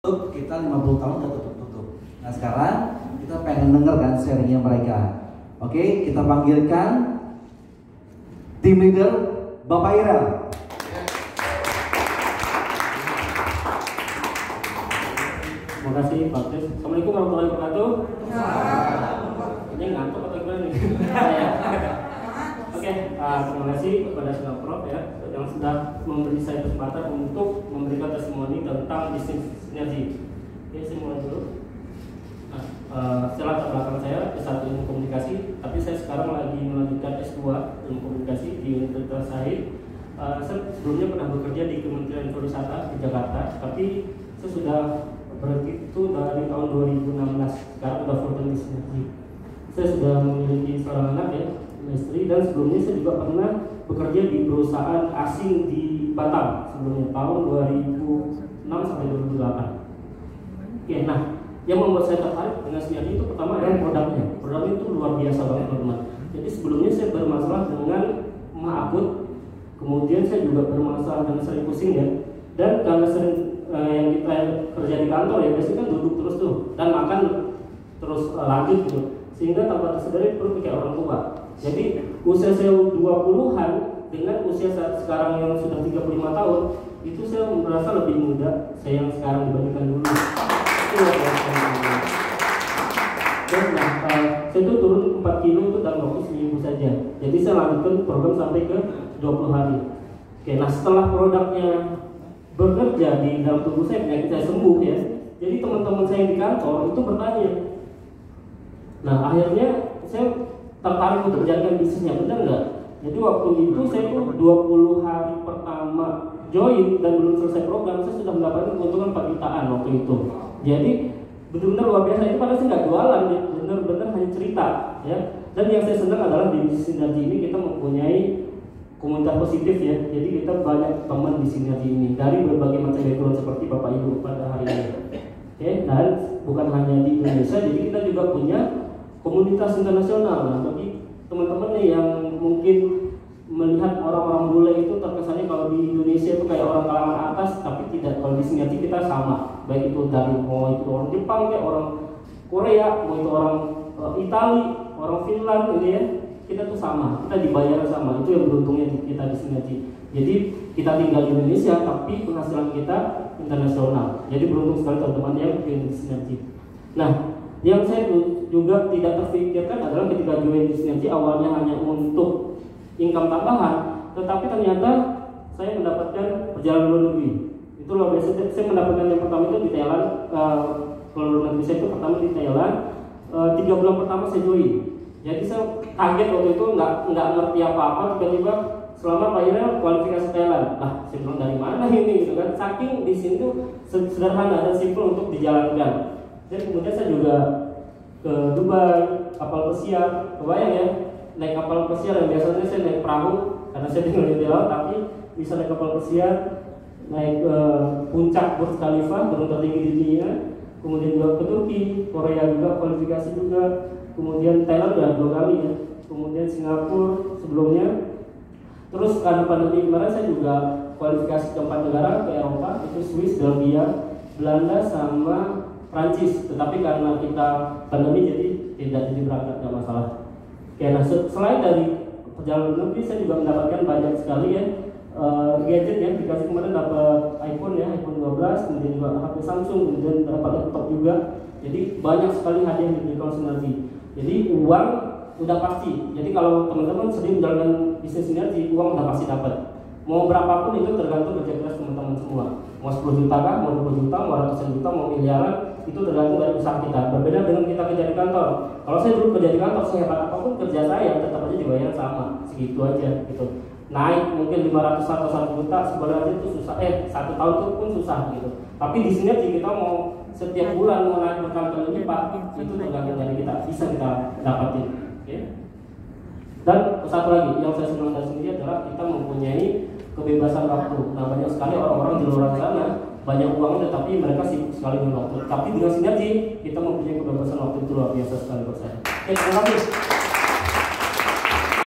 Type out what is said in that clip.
Kita 50 tahun udah tutup. Nah sekarang kita pengen denger kan sharingnya mereka. Oke, kita panggilkan tim leader Bapak Irel. Terima kasih Pak Kris. Assalamualaikum warahmatullahi wabarakatuh. Ini ngantuk atau gimana nih? Oke, terima kasih kepada Senang Prof ya yang sudah memberi saya kesempatan untuk memberikan testimoni tentang bisnis sinergi. Oke, saya mulai dulu. Setelah latar belakang saya S1 Ilmu Komunikasi, tapi saya sekarang lagi melanjutkan S2 Ilmu Komunikasi di Universitas Said. Saya sebelumnya pernah bekerja di Kementerian Pariwisata di Jakarta, tapi saya sudah berhenti itu dari tahun 2016. Sekarang sudah full time di sinergi. Saya sudah memiliki seorang anak ya, istri, dan sebelumnya saya juga pernah bekerja di perusahaan asing di Batam sebelumnya tahun 2006 sampai 2008. Oke, nah yang membuat saya tertarik dengan sinergi itu pertama adalah produknya. Produknya itu luar biasa banget teman-teman. Jadi sebelumnya saya bermasalah dengan akut, kemudian saya juga bermasalah dengan sering pusing ya. Dan karena sering yang kita kerja di kantor ya biasanya kan duduk terus tuh dan makan terus lanjut gitu, sehingga tanpa tersadari perut kayak orang tua. Jadi usia saya 20-an dengan usia saat sekarang yang sudah 35 tahun itu saya merasa lebih muda saya yang sekarang dibandingkan dulu. Dan saya itu turun 4 kilo itu dalam waktu seminggu saja. Jadi saya lanjutkan program sampai ke 20 hari. Oke, nah setelah produknya bekerja di dalam tubuh saya, penyakit saya sembuh ya. Jadi teman-teman saya di kantor itu bertanya. Nah akhirnya saya tertarik untuk menjalankan bisnisnya, benar nggak? Jadi waktu itu saya tuh 20 hari pertama join dan belum selesai program, saya sudah mendapatkan keuntungan 4 jutaan waktu itu. Jadi benar-benar luar biasa. Itu padahal saya nggak jualan, ya. Benar-benar hanya cerita ya. Dan yang saya senang adalah di sinergi ini kita mempunyai komunitas positif ya. Jadi kita banyak teman di sinergi ini dari berbagai macam background seperti Bapak Ibu pada hari ini. Oke, dan bukan hanya di Indonesia, jadi kita juga punya komunitas internasional. Nah, bagi teman-teman nih yang mungkin melihat orang-orang bule itu terkesannya kalau di Indonesia itu kayak orang kalangan atas, tapi tidak. Kalau di sinergi kita sama, baik itu dari mau itu orang Jepang kayak orang Korea, mau itu orang Itali, orang Finland ini ya. Kita tuh sama, kita dibayar sama. Itu yang beruntungnya kita di sinergi. Jadi kita tinggal di Indonesia tapi penghasilan kita internasional. Jadi beruntung sekali teman-teman yang di sinergi. Nah, yang saya juga tidak terfikirkan adalah ketika join di sinergi awalnya hanya untuk income tambahan, tetapi ternyata saya mendapatkan perjalanan luar negeri. Itu luar biasa. Saya mendapatkan yang pertama itu di Thailand. Kalau luar negeri saya itu pertama di Thailand. 3 bulan pertama saya join. Jadi saya kaget waktu itu nggak ngerti apa-apa, tiba-tiba selamat Pak Irel kualifikasi Thailand. Nah, saya bilang dari mana ini gitu kan? Saking di sini tuh sederhana dan simpel untuk dijalankan. Dan kemudian saya juga ke Dubai, kapal pesiar, kebayang ya, naik kapal pesiar yang biasanya saya naik perahu karena saya tinggal di laut, tapi bisa naik kapal pesiar, naik ke puncak Burj Khalifa, gunung tertinggi di dunia. Kemudian juga ke Turki, Korea juga kualifikasi juga. Kemudian Thailand udah 2 kali ya, kemudian Singapura sebelumnya. Terus karena pandemi kemarin saya juga kualifikasi ke 4 negara ke Eropa, itu Swiss, Belgia, Belanda sama Prancis. Tetapi karena kita pandemi jadi tidak jadi berangkat, nggak masalah. Oke, nah selain dari perjalanan negeri saya juga mendapatkan banyak sekali ya gadget ya. Dikasih kemarin dapat iPhone ya, iPhone 12, kemudian juga HP Samsung, kemudian dapat laptop juga. Jadi banyak sekali hadiah yang diberikan sinergi. Jadi uang udah pasti. Jadi kalau teman-teman sedang menjalankan bisnis sinergi, uang udah pasti dapat. Mau berapapun itu tergantung kerja keras teman-teman semua. Mau 10 juta kah, mau 20 juta, mau ratusan juta, mau miliaran, itu tergantung dari usaha kita. Berbeda dengan kita kerja di kantor. Kalau saya dulu kerja di kantor, sehebat apapun kerja saya tetap aja dibayar sama, segitu aja gitu. Naik mungkin 500 atau 1 juta sebenarnya itu susah. 1 tahun itu pun susah gitu. Tapi di sinergi kita mau setiap bulan mau naik berkali-kali lipat, itu tergantung dari kita, bisa kita dapatin. Okay? Dan satu lagi yang saya senang dari sini adalah kita mempunyai kebebasan waktu. Nah, banyak sekali orang-orang di luar sana banyak uangnya tetapi mereka sibuk sekali dengan waktu. Tapi dengan sinergi kita mempunyai kebebasan waktu itu luar biasa sekali buat saya. Oke, terima kasih.